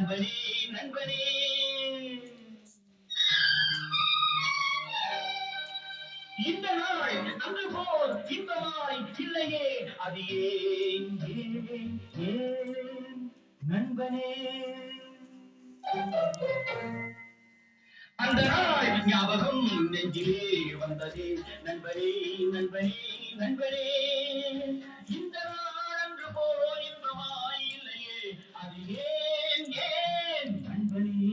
நண்பனே நண்பனே. இந்த நாள் அன்று போல் இன்பமாய் இல்லையே, அது ஏன் ஏன் ஏன் நண்பனே. அந்த நாள் ஞாபகம் நெஞ்சிலே வந்ததே, நண்பனே நண்பனே நண்பனே. இந்த நாள் அன்று போல் இன்பமாய் இல்லையே, அது ஏன் ஏன் நண்பனே.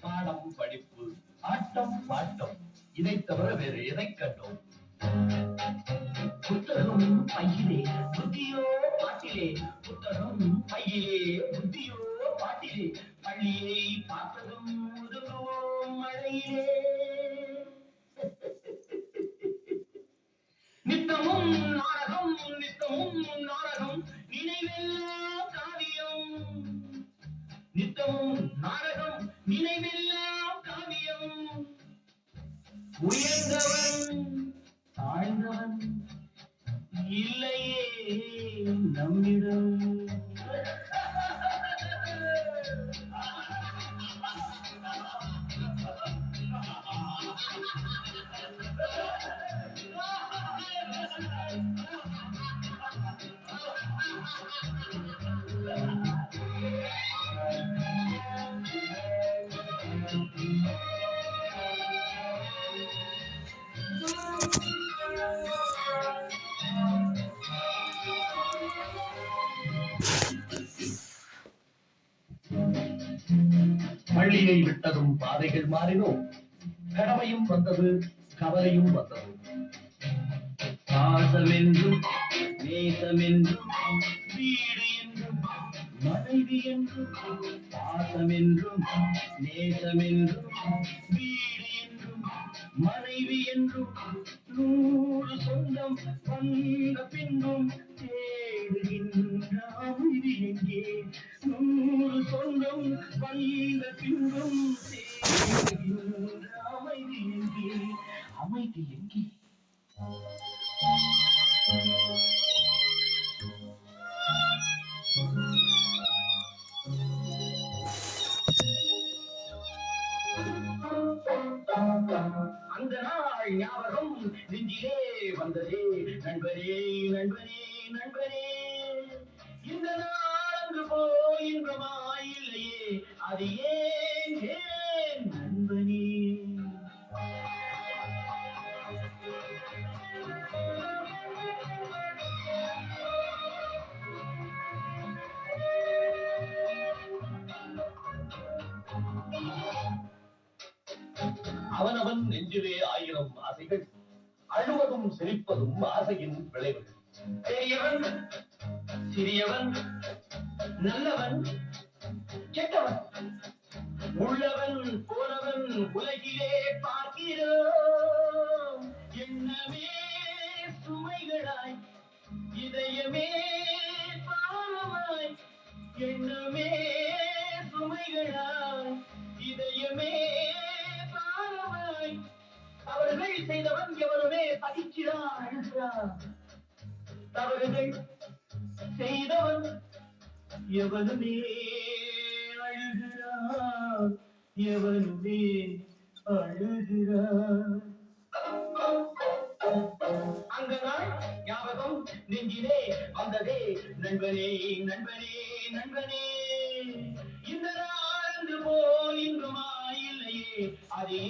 பாடம் படிப்பு ஆட்டம் பாட்டம், இதை தவிர வேறு எதை கண்டோம்? புத்தகம் பையிலே புத்தியோ பாட்டிலே, புத்தகம் பையிலே புத்தியோ பாட்டிலே, பள்ளியை பார்த்ததும் ஒதுங்குவோம் மழையிலே. நித்தமும் நாடகம் நித்தமும் நாடகம், நினைவெல்லாம் காவியம். நித்தமும் நாடகம் நினைவெல்லாம் காவியம். உயர்ந்தவன் தாழ்ந்தவன் இல்லையே நம்மிடம். பள்ளியை விட்டதும் பாதைகள் மாறினோம், கடமையும் வந்தது கவலையும் வந்தது. பாசமென்றும் நேசமென்றும் வீடு என்றும் மனைவி என்றும், பாசமென்றும் நேசமென்றும் வீடு என்றும் மனைவி என்றும், 100 சொந்தம் வந்த பின்னும் தேடுகின்ற அமைதி எங்கே? 100 சொந்தம் வந்த பின்னும் தேடுகின்ற அமைதி எங்கே? அமைதி எங்கே? அந்த நாள் ஞாபகம் நெஞ்சிலே வந்ததே, நண்பனே நண்பனே நண்பனே. இந்த நாள் அன்று போல் இன்பமாய் இல்லையே, அது ஏன் ஏன் நண்பனே. அவனவன் நெஞ்சிலே 1000 ஆசைகள், அழுவதும் சிரிப்பதும் ஆசையின் விளைவுகள். பெரியவன் சிறியவன், நல்லவன் கெட்டவன், உள்ளவன் போனவன் உலகிலே பார்க்கிறோம். எண்ணமே சுமைகளாய், இதயமே பாவமாய். எண்ணமே சுமைகளாய், இதயமே பாவமாய். அவர்கள் செய்தவன் எவருமே சகிக்கிறான் அழுகிறான். தவறுகள் செய்தவன் எவனுமே அழுகிறான், எவனுமே அழுகிறான். அந்த நாள் ஞாபகம் நெஞ்சிலே வந்ததே, நண்பனே நண்பனே நண்பனே. இந்த நாள் அன்று போல் இன்பமாய் இல்லையே, அதே